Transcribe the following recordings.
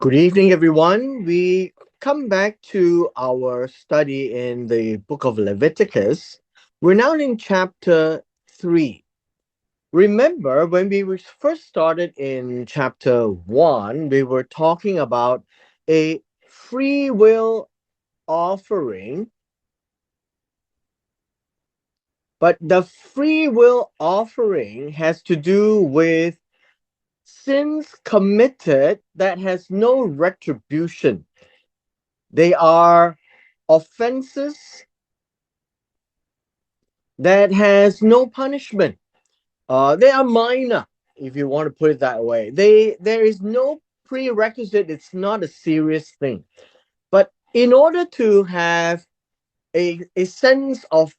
Good evening, everyone. We come back to our study in the book of Leviticus. We're now in chapter 3. Remember, when first started in chapter 1, we were talking about a free will offering, but the free will offering has to do with sins committed that has no retribution. They are offenses that has no punishment. They are minor, if you want to put it that way. There is no prerequisite. It's not a serious thing. But in order to have a sense of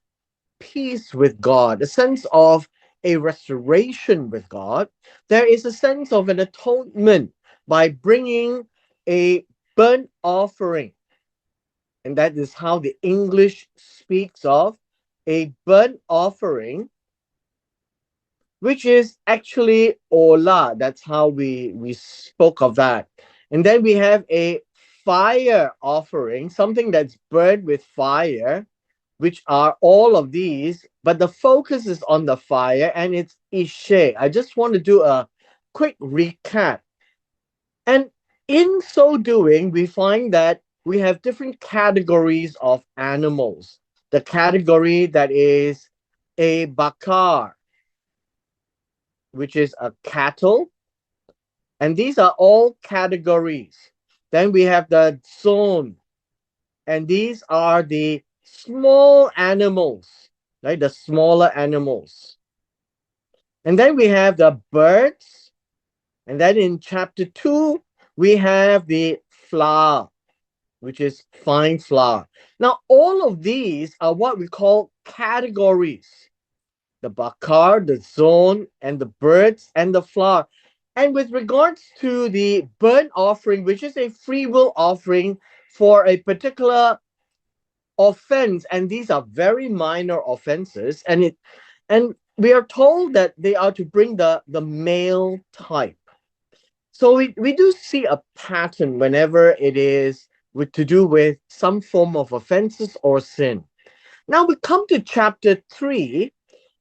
peace with God, a sense of a restoration with God, there is a sense of an atonement by bringing a burnt offering. And that is how the English speaks of a burnt offering, which is actually Ola. That's how we spoke of that. And then we have a fire offering, something that's burned with fire, which are all of these, but the focus is on the fire and it's Ishe. I just want to do a quick recap. And in so doing, we find that we have different categories of animals. The category that is a bakar, which is a cattle, and these are all categories. Then we have the zone, and these are the small animals, right? The smaller animals. And then we have the birds, and then in chapter 2, we have the flower, which is fine flour. Now, all of these are what we call categories: the bakar, the zone, and the birds, and the flour. And with regards to the burnt offering, which is a free will offering for a particular offense, and these are very minor offenses, and we are told that they are to bring the male type. So we do see a pattern whenever it is to do with some form of offenses or sin. Now we come to chapter 3,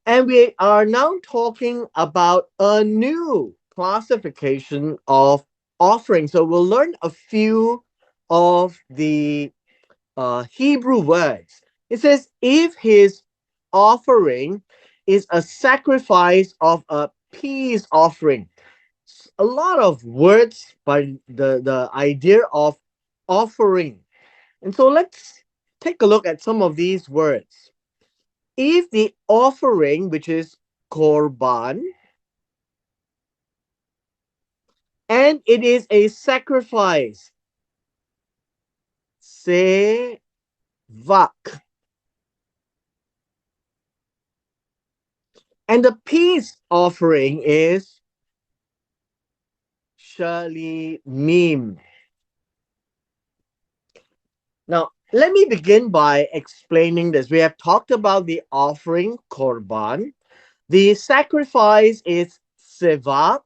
and we are now talking about a new classification of offerings. So we'll learn a few of the Hebrew words. It says, if his offering is a sacrifice of a peace offering. A lot of words by the idea of offering. And so let's take a look at some of these words. If the offering, which is korban, and it is a sacrifice, sevak, and the peace offering is shalimim. Now, let me begin by explaining this. We have talked about the offering, korban. The sacrifice is sevak.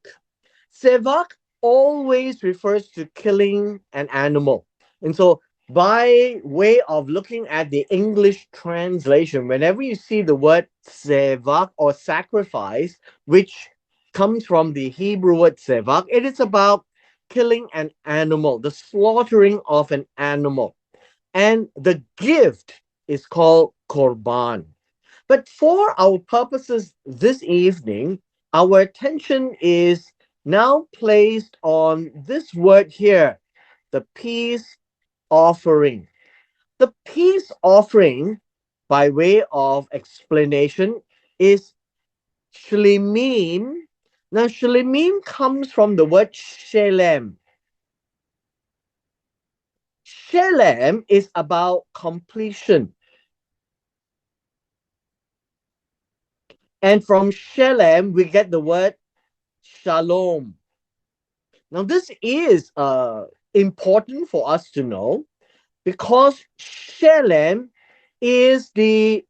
Sevak always refers to killing an animal. And so, by way of looking at the English translation, whenever you see the word sevak or sacrifice, which comes from the Hebrew word sevak, it is about killing an animal, the slaughtering of an animal. And the gift is called korban. But for our purposes this evening, our attention is now placed on this word here, the peace offering. The peace offering, by way of explanation, is shlemim. Now, shlemim comes from the word shelem. Shelem is about completion. And from shelem, we get the word shalom. Now, this is important for us to know because shalem is the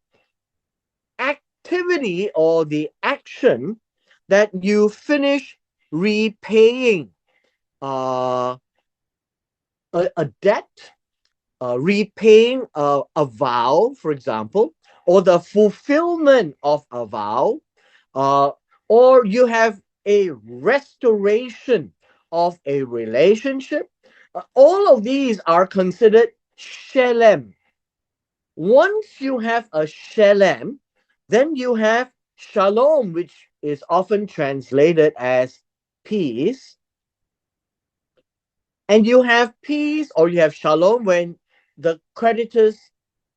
activity or the action that you finish repaying. Uh, a debt, repaying a vow, for example, or the fulfillment of a vow, uh, or you have a restoration of a relationship. All of these are considered shalem. Once you have a shalem, then you have shalom, which is often translated as peace. And you have peace or you have shalom when the creditors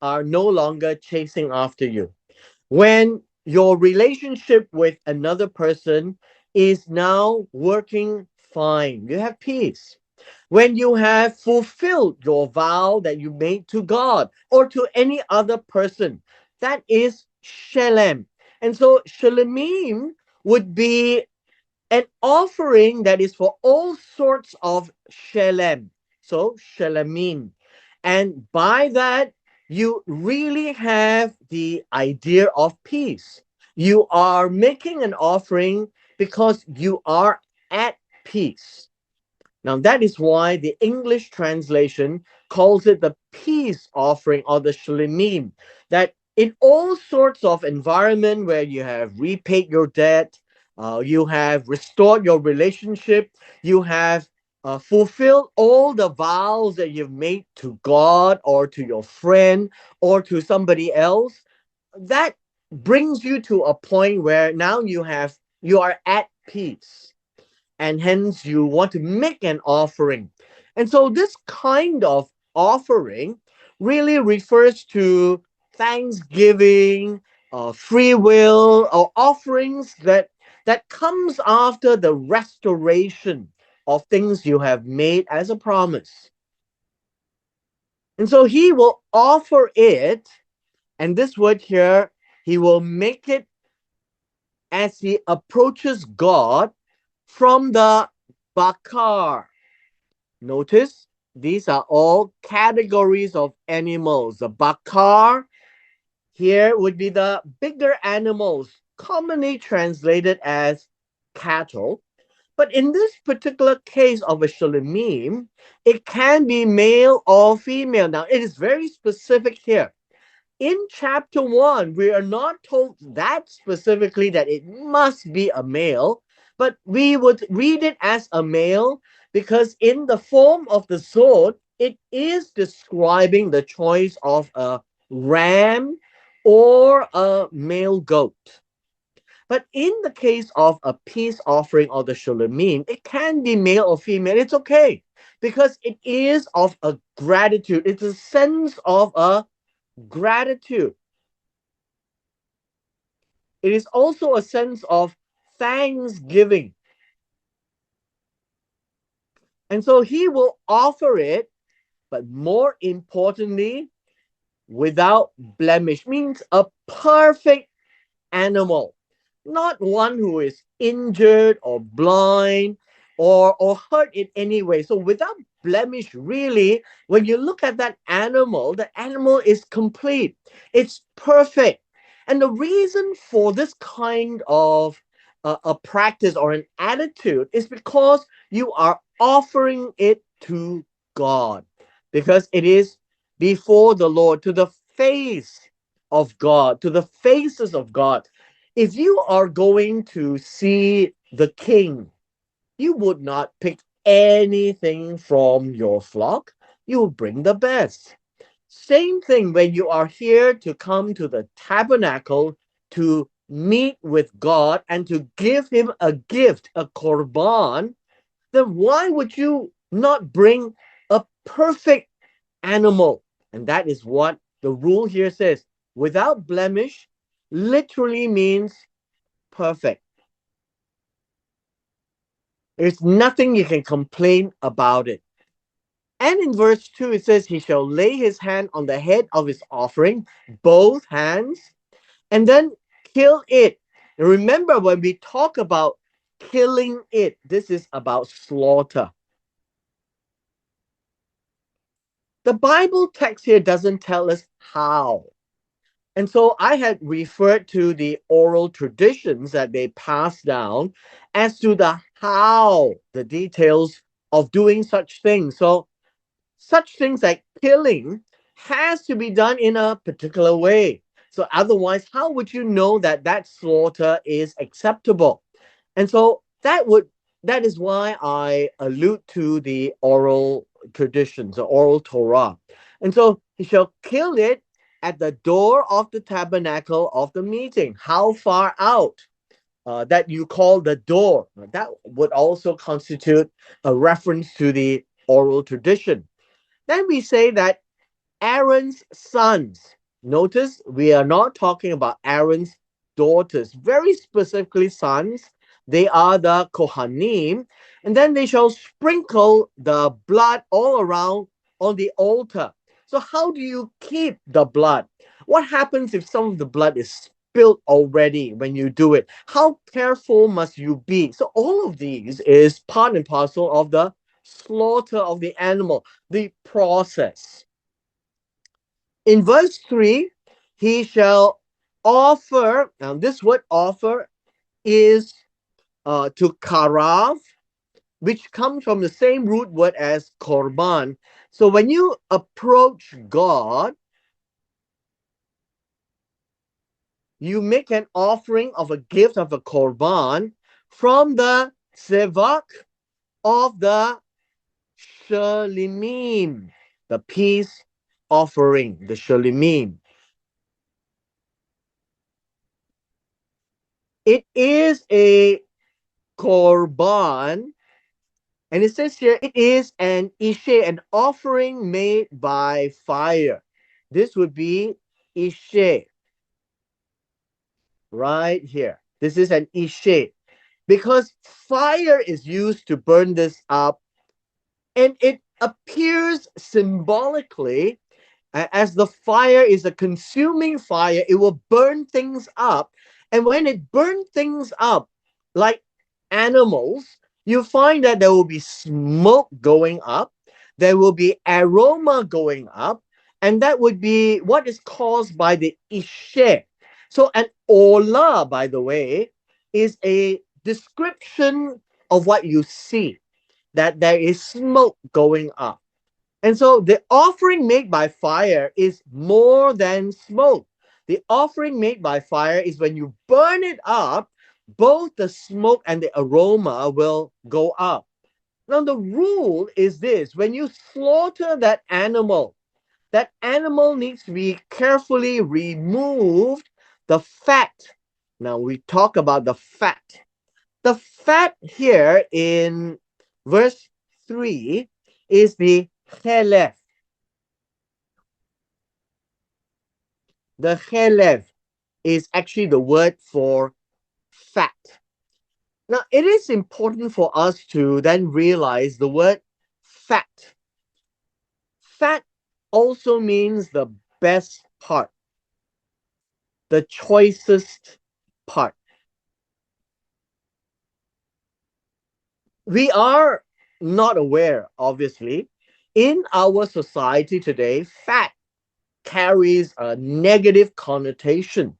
are no longer chasing after you. When your relationship with another person is now working fine, you have peace. When you have fulfilled your vow that you made to God or to any other person, that is shalem. And so shalemim would be an offering that is for all sorts of shalem. So shalemim. And by that, you really have the idea of peace. You are making an offering because you are at peace. Now, that is why the English translation calls it the peace offering or the shlemim. That in all sorts of environment where you have repaid your debt, you have restored your relationship, you have fulfilled all the vows that you've made to God or to your friend or to somebody else, that brings you to a point where now you are at peace and hence you want to make an offering. And so this kind of offering really refers to thanksgiving, free will, or offerings that comes after the restoration of things you have made as a promise. And so he will offer it, and this word here, he will make it as he approaches God from the bakar. Notice these are all categories of animals. The bakar here would be the bigger animals, commonly translated as cattle. But in this particular case of a shalimim, it can be male or female. Now, it is very specific here. In chapter 1, we are not told that specifically that it must be a male, but we would read it as a male because in the form of the sword, it is describing the choice of a ram or a male goat. But in the case of a peace offering or the shulamim, it can be male or female. It's okay because it is of a gratitude. It's a sense of a gratitude. It is also a sense of thanksgiving. And so he will offer it, but more importantly, without blemish, means a perfect animal, not one who is injured or blind or hurt in any way. So without blemish, really, when you look at that animal, the animal is complete. It's perfect. And the reason for this kind of a practice or an attitude is because you are offering it to God, because it is before the Lord, to the face of God, to the faces of God. If you are going to see the king, you would not pick anything from your flock. You will bring the best. Same thing when you are here to come to the tabernacle to meet with God and to give him a gift, a korban, then why would you not bring a perfect animal? And that is what the rule here says. Without blemish literally means perfect. There's nothing you can complain about it. And in verse 2, it says, he shall lay his hand on the head of his offering, both hands, and then kill it. And remember, when we talk about killing it, this is about slaughter. The Bible text here doesn't tell us how. And so I had referred to the oral traditions that they passed down as to the how, the details of doing such things. So such things like killing has to be done in a particular way. So otherwise, how would you know that that slaughter is acceptable? And so that is why I allude to the oral traditions, the oral Torah. And so he shall kill it at the door of the tabernacle of the meeting. How far out? That you call the door. That would also constitute a reference to the oral tradition. Then we say that Aaron's sons. Notice we are not talking about Aaron's daughters, very specifically sons. They are the Kohanim, and then they shall sprinkle the blood all around on the altar. So, how do you keep the blood? What happens if some of the blood is spilled already when you do it? How careful must you be? So, all of these is part and parcel of the slaughter of the animal, the process. In verse 3, he shall offer, now this word offer is to karav, which comes from the same root word as korban. So when you approach God, you make an offering of a gift of a korban from the sevak of the shalimim, the peace offering, the shalimim. It is a korban, and it says here it is an ishe, an offering made by fire. This would be ishe right here. This is an ishe because fire is used to burn this up, and it appears symbolically as the fire is a consuming fire. It will burn things up, and when it burns things up, like animals, you find that there will be smoke going up, there will be aroma going up, and that would be what is caused by the ishe. So an ola, by the way, is a description of what you see, that there is smoke going up. And so the offering made by fire is more than smoke. The offering made by fire is when you burn it up, both the smoke and the aroma will go up. Now, the rule is this: when you slaughter that animal needs to be carefully removed, the fat. Now, we talk about the fat. The fat here in verse 3 is the chelef. The chelef is actually the word for fat. Now, it is important for us to then realize the word fat. Fat also means the best part, the choicest part. We are not aware, obviously, in our society today, fat carries a negative connotation.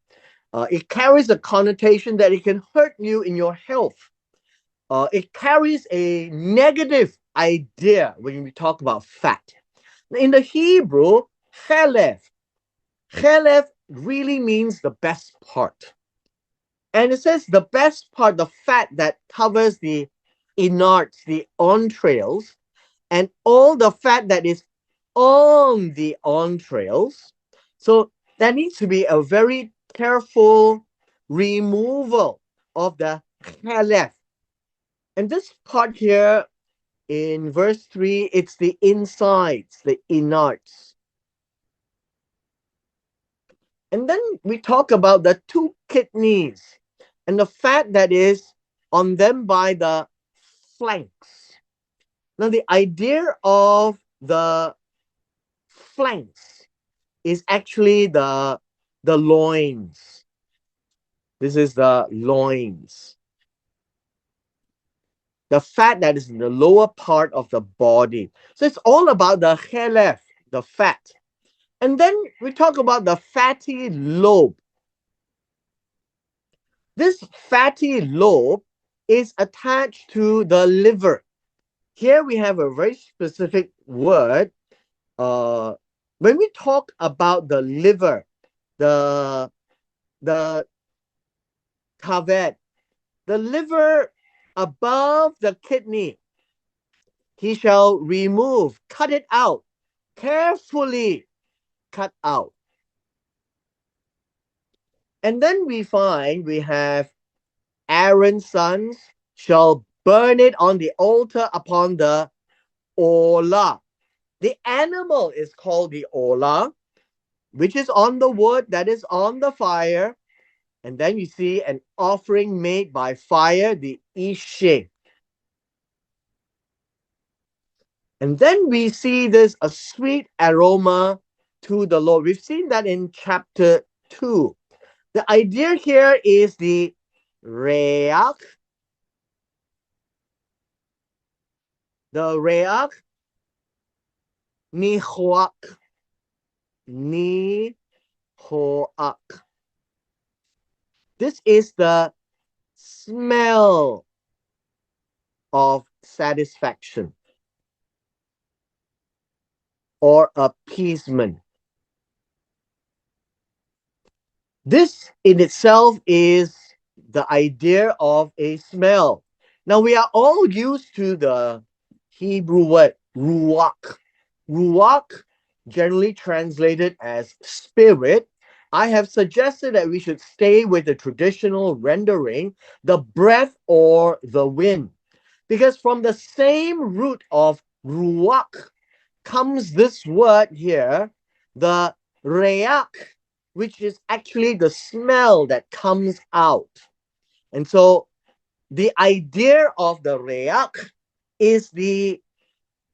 It carries a connotation that it can hurt you in your health. It carries a negative idea when we talk about fat. In the Hebrew, chelef, chelef really means the best part. And it says the best part, the fat that covers the innards, the entrails, and all the fat that is on the entrails. So there needs to be a very careful removal of the chelef. And this part here in verse 3, it's the insides, the innards. And then we talk about the two kidneys and the fat that is on them by the flanks. Now, the idea of the flanks is actually the loins. This is the loins. The fat that is in the lower part of the body. So it's all about the chelef, the fat. And then we talk about the fatty lobe. This fatty lobe is attached to the liver. Here we have a very specific word. uh, when we talk about the liver, the the kaved, the liver above the kidney, he shall remove, cut it out, carefully cut out. And then we have Aaron's sons shall burn it on the altar upon the olah. The animal is called the olah, which is on the wood that is on the fire. And then you see an offering made by fire, the ishe. And then we see this a sweet aroma to the Lord. We've seen that in chapter 2. The idea here is the reach, the reach nihoak, nihoak. This is the smell of satisfaction or appeasement. This in itself is the idea of a smell. Now we are all used to the Hebrew word ruach. Ruach, generally translated as spirit. I have suggested that we should stay with the traditional rendering, the breath or the wind, because from the same root of ruach comes this word here, the reach, which is actually the smell that comes out. And so the idea of the reach is the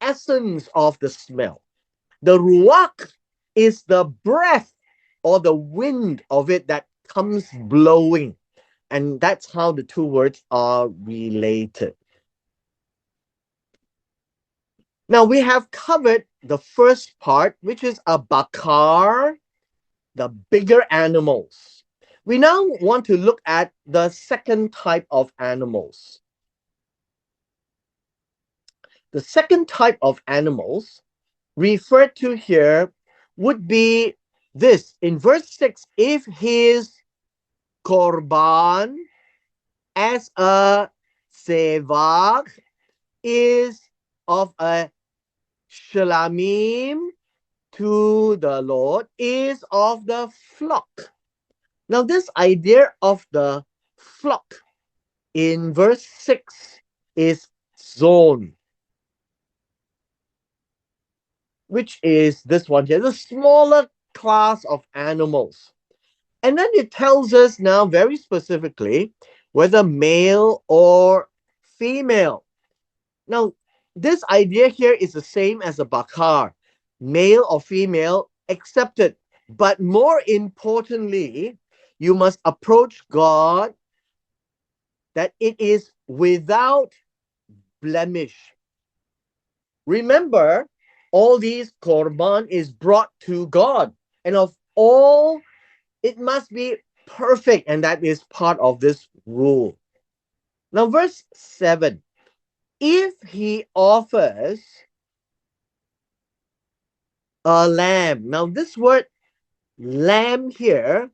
essence of the smell. The ruach is the breath or the wind of it that comes blowing. And that's how the two words are related. Now we have covered the first part, which is a bakar, the bigger animals. We now want to look at the second type of animals. The second type of animals referred to here would be this. In verse 6, if his korban as a sevach is of a shalamim to the Lord, is of the flock. Now, this idea of the flock in verse 6 is zone, which is this one here, the smaller class of animals. And then it tells us now very specifically whether male or female. Now, this idea here is the same as a bakar, male or female, accepted. But more importantly, you must approach God that it is without blemish. Remember, all these korban is brought to God, and of all, it must be perfect, and that is part of this rule. Now, verse 7, if he offers a lamb. Now, this word lamb here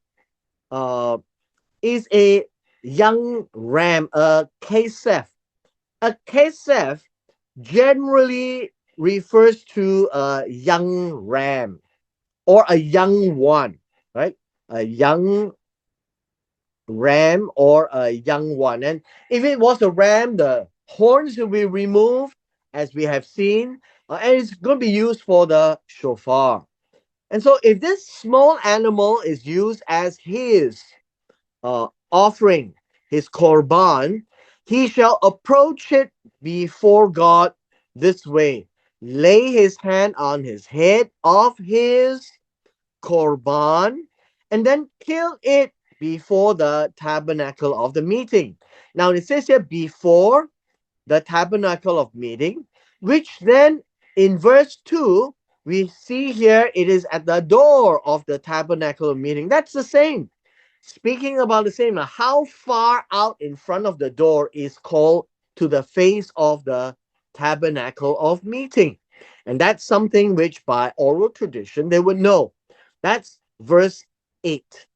is a young ram, a kesef. A kesef generally refers to a young ram or a young one, right? A young ram or a young one. And if it was a ram, the horns will be removed, as we have seen, and it's going to be used for the shofar. And so, if this small animal is used as his offering, his korban, he shall approach it before God this way, lay his hand on his head of his korban, and then kill it before the tabernacle of the meeting. Now it says here before the tabernacle of meeting, which then in verse 2, we see here it is at the door of the tabernacle of meeting. That's the same. Speaking about the same, how far out in front of the door is called to the face of the tabernacle of meeting. And that's something which by oral tradition they would know. That's verse 8.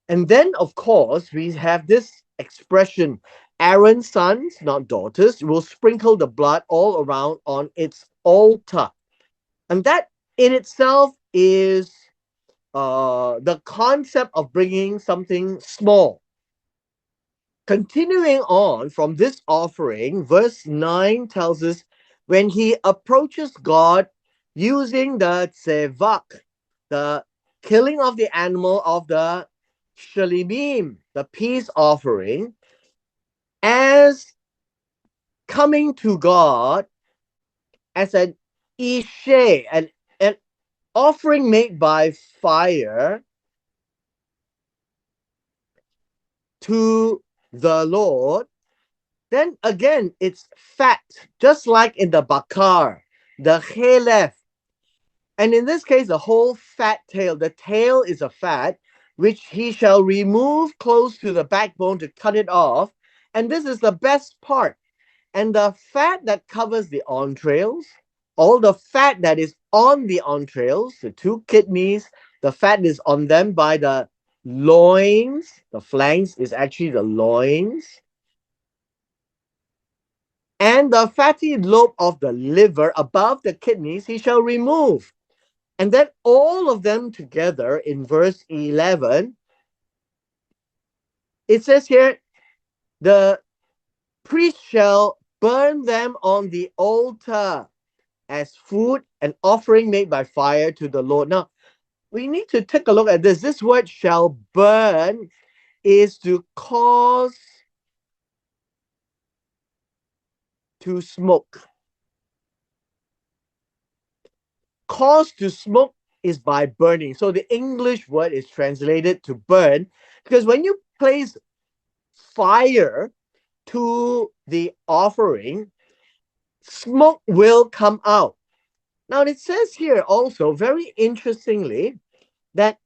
And then, of course, we have this expression: Aaron's sons, not daughters, will sprinkle the blood all around on its altar. And that in itself is the concept of bringing something small. Continuing on from this offering, verse 9 tells us when he approaches God using the tzevak, the killing of the animal of the shalimim, the peace offering, as coming to God as an ishe, an offering made by fire to the Lord, then again it's fat, just like in the bakar, the chelef. And in this case, the whole fat tail. The tail is a fat, which he shall remove close to the backbone to cut it off. And this is the best part. And the fat that covers the entrails, all the fat that is on the entrails, the two kidneys, the fat is on them by the loins. The flanks is actually the loins. And the fatty lobe of the liver above the kidneys he shall remove. And then all of them together in verse 11, it says here, the priest shall burn them on the altar as food and offering made by fire to the Lord. Now, we need to take a look at this. This word shall burn is to cause to smoke. Cause to smoke is by burning. So the English word is translated to burn because when you place fire to the offering, smoke will come out. Now, it says here also, very interestingly, that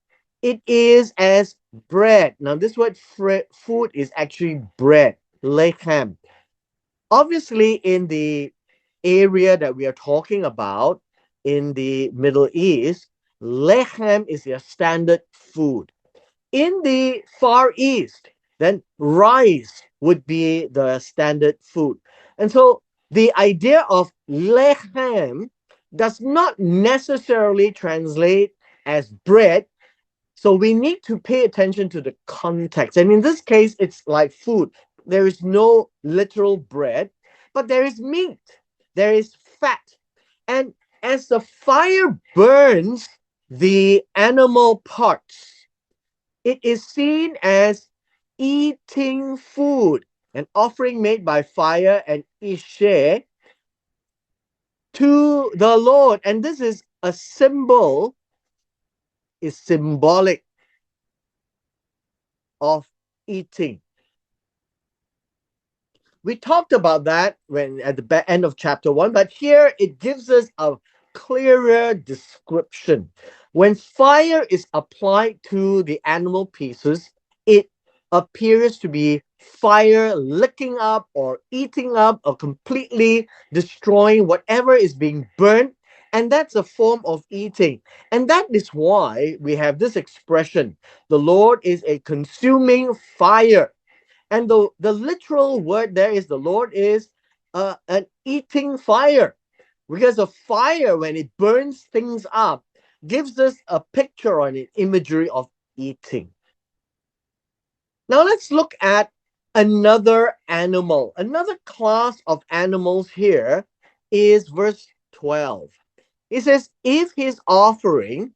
it is as bread. Now, this word food is actually bread, lechem. Obviously, in the area that we are talking about in the Middle East, lechem is their standard food. In the Far East, then rice would be the standard food. And so the idea of lechem does not necessarily translate as bread. So we need to pay attention to the context. And in this case, it's like food. There is no literal bread, but there is meat, there is fat. And as the fire burns the animal parts, it is seen as eating food, an offering made by fire and ishe to the Lord. And this is a symbol, is symbolic of eating. We talked about that when at the end of chapter 1, but here it gives us a clearer description. When fire is applied to the animal pieces, it appears to be fire licking up or eating up or completely destroying whatever is being burnt. And that's a form of eating. And that is why we have this expression: the Lord is a consuming fire. And the literal word there is the Lord is an eating fire. Because a fire, when it burns things up, gives us a picture or an imagery of eating. Now let's look at another animal. Another class of animals here is verse 12. It says, if his offering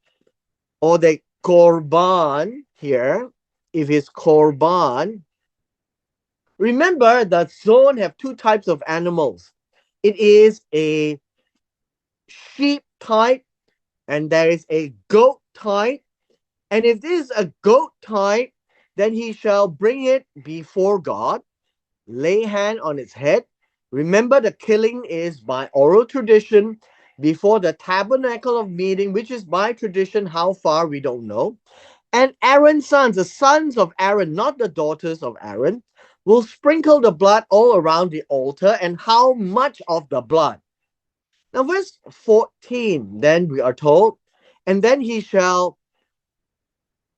or the korban here, if his korban, remember that zone have two types of animals. It is a sheep type and there is a goat type. And if this is a goat type, then he shall bring it before God, lay hand on its head. Remember, the killing is by oral tradition before the tabernacle of meeting, which is by tradition. How far, we don't know. And Aaron's sons, the sons of Aaron, not the daughters of Aaron, will sprinkle the blood all around the altar. And how much of the blood? Now, verse 14, then we are told, and then he shall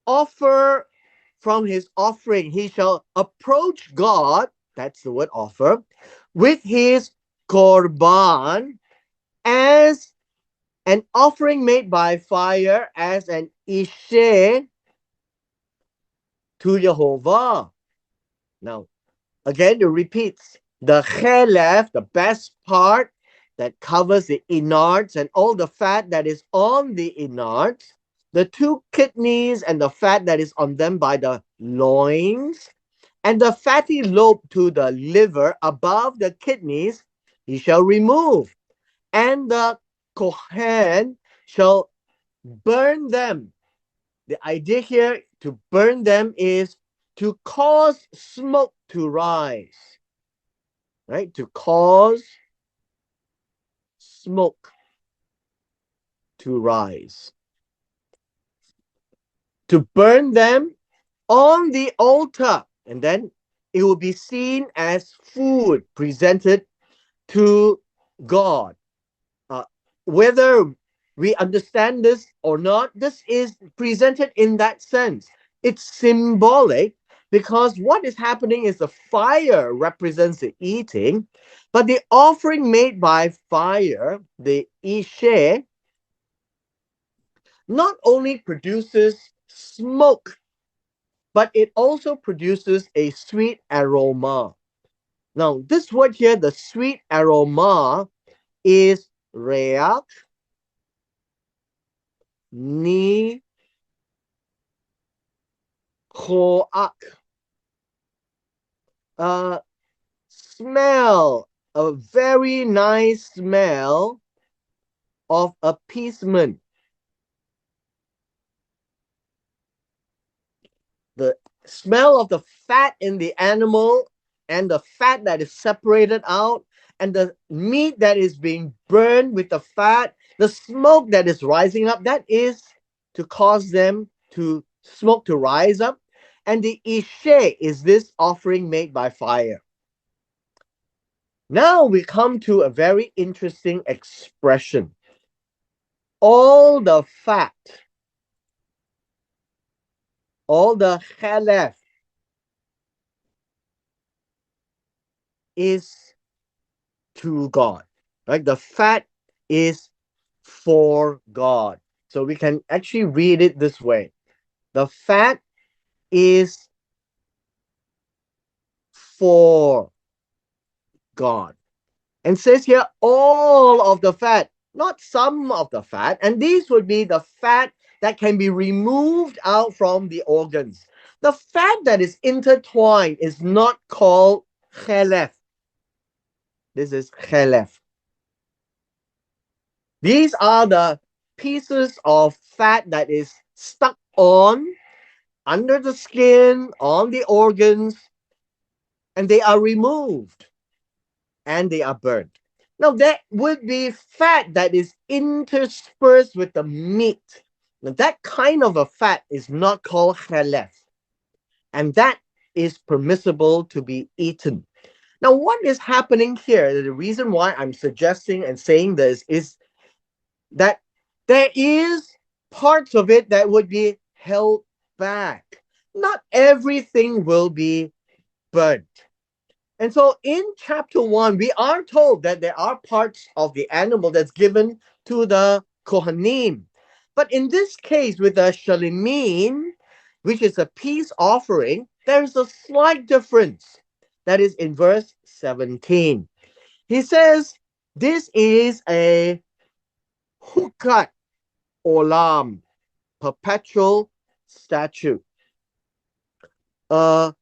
offer from his offering, he shall approach God, that's the word offer, with his korban as an offering made by fire, as an ishe to Jehovah. Now, again, it repeats the chelef, the best part that covers the innards and all the fat that is on the innards, the two kidneys and the fat that is on them by the loins, and the fatty lobe to the liver above the kidneys, he shall remove, and the Kohen shall burn them. The idea here to burn them is to cause smoke to rise, right? To cause smoke to rise. To burn them on the altar, and then it will be seen as food presented to God. Uh, whether we understand this or not, this is presented in that sense. It's symbolic because what is happening is the fire represents the eating, but the offering made by fire, the ishe, not only produces smoke, but it also produces a sweet aroma. Now, this word here, the sweet aroma, is reach ni choak. Smell, a very nice smell of appeasement. The smell of the fat in the animal and the fat that is separated out and the meat that is being burned with the fat, the smoke that is rising up, that is to cause them to smoke to rise up. And the ishe is this offering made by fire. Now we come to a very interesting expression. All the fat, all the chalef is to God, right? The fat is for God. So we can actually read it this way. The fat is for God. And says here, all of the fat, not some of the fat. And these would be the fat that can be removed out from the organs. The fat that is intertwined is not called chelef. This is chelef. These are the pieces of fat that is stuck on under the skin, on the organs, and they are removed and they are burnt. Now, that would be fat that is interspersed with the meat. Now, that kind of a fat is not called chalef, and that is permissible to be eaten. Now, what is happening here? The reason why I'm suggesting and saying this is that there is parts of it that would be held back. Not everything will be burnt. And so in chapter 1, we are told that there are parts of the animal that's given to the Kohanim. But in this case, with the Shalimin, which is a peace offering, there is a slight difference. That is in verse 17. He says, this is a hukat olam, perpetual statute. Hukat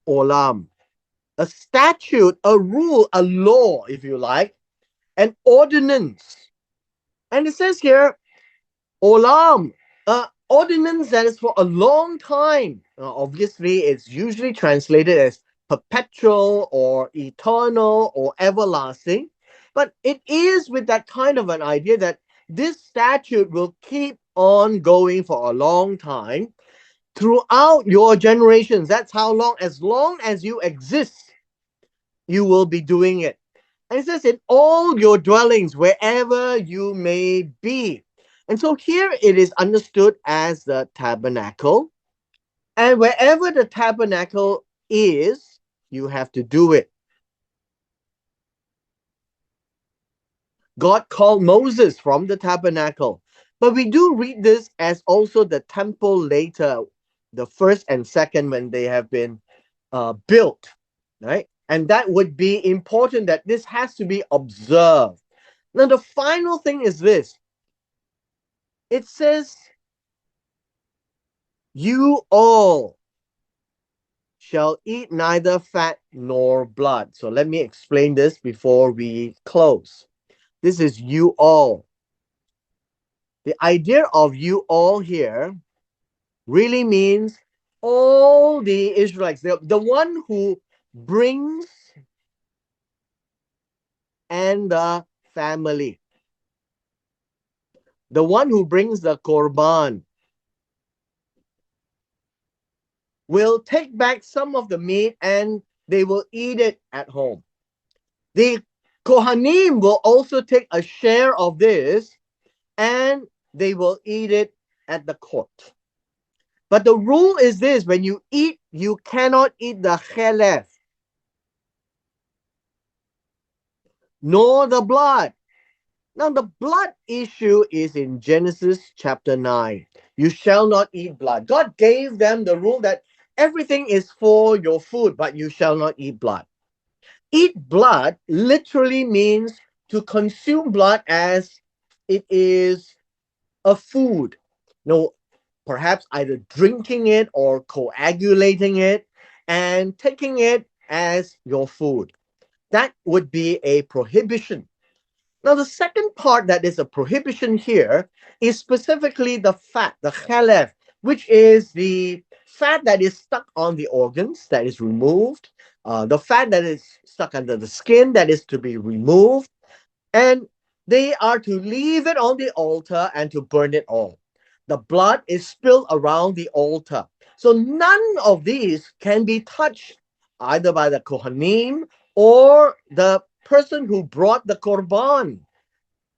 olam. A statute, a rule, a law, if you like, an ordinance. And it says here, olam, ordinance that is for a long time. Obviously, it's usually translated as perpetual or eternal or everlasting. But it is with that kind of an idea that this statute will keep on going for a long time. throughout your generations. That's how long as you exist, you will be doing it. And it says in all your dwellings, wherever you may be. And so here it is understood as the tabernacle. And wherever the tabernacle is, you have to do it. God called Moses from the tabernacle. But we do read this as also the temple later, the first and second when they have been built, right? And that would be important that this has to be observed. Now, the final thing is this. It says, you all shall eat neither fat nor blood. So let me explain this before we close. This is you all. The idea of you all here really means all the Israelites, the one who brings and the family, the one who brings the korban, will take back some of the meat and they will eat it at home. The Kohanim will also take a share of this and they will eat it at the court. But the rule is this: when you eat, you cannot eat the chelef, nor the blood. Now, the blood issue is in Genesis chapter 9. You shall not eat blood. God gave them the rule that everything is for your food, but you shall not eat blood. Eat blood literally means to consume blood as it is a food. No, perhaps either drinking it or coagulating it and taking it as your food. That would be a prohibition. Now, the second part that is a prohibition here is specifically the fat, the chalef, which is the fat that is stuck on the organs, that is removed, the fat that is stuck under the skin, that is to be removed, and they are to leave it on the altar and to burn it all. The blood is spilled around the altar. So none of these can be touched either by the Kohanim or the person who brought the korban.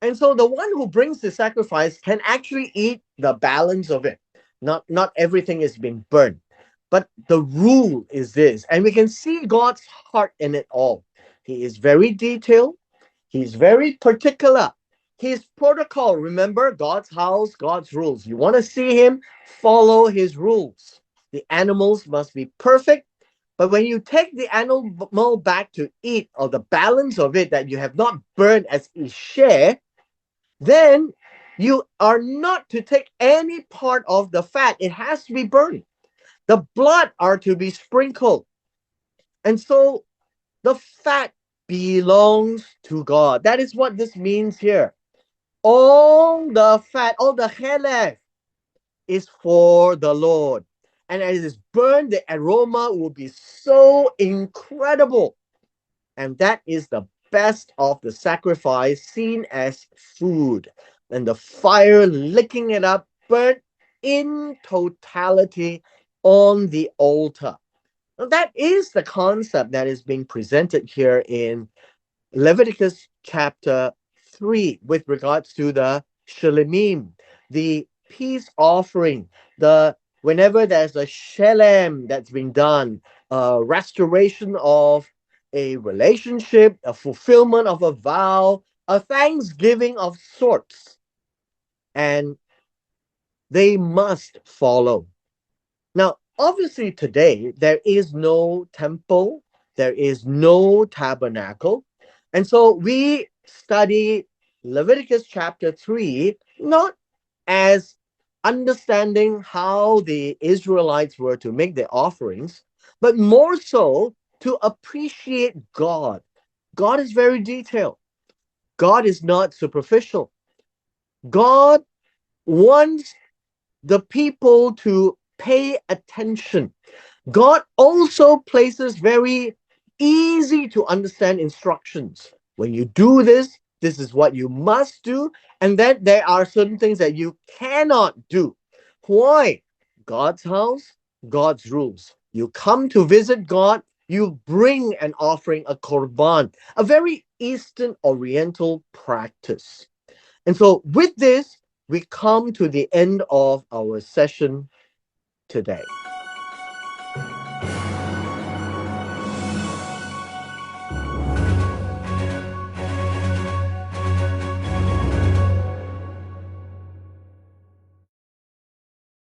And so the one who brings the sacrifice can actually eat the balance of it. Not everything is being burned. But the rule is this, and we can see God's heart in it all. He is very detailed. He's very particular. His protocol, remember, God's house, God's rules. You want to see him, follow his rules. The animals must be perfect. But when you take the animal back to eat, or the balance of it that you have not burned as a share, then you are not to take any part of the fat. It has to be burned. The blood are to be sprinkled. And so the fat belongs to God. That is what this means here. All the fat, all the chelef is for the Lord. And as it is burned, the aroma will be so incredible. And that is the best of the sacrifice, seen as food. And the fire licking it up, burnt in totality on the altar. Now, that is the concept that is being presented here in Leviticus chapter 3 with regards to the shalemim, the peace offering, the whenever there's a shalem that's been done, a restoration of a relationship, a fulfillment of a vow, a thanksgiving of sorts, and they must follow. Now, obviously, today there is no temple, there is no tabernacle. And so we study Leviticus chapter 3 not as understanding how the Israelites were to make their offerings, but more so to appreciate God. God is very detailed, God is not superficial. God wants the people to pay attention. God also places very easy to understand instructions. When you do this, this is what you must do. And then there are certain things that you cannot do. Why? God's house, God's rules. You come to visit God, you bring an offering, a korban, a very Eastern Oriental practice. And so, with this, we come to the end of our session today.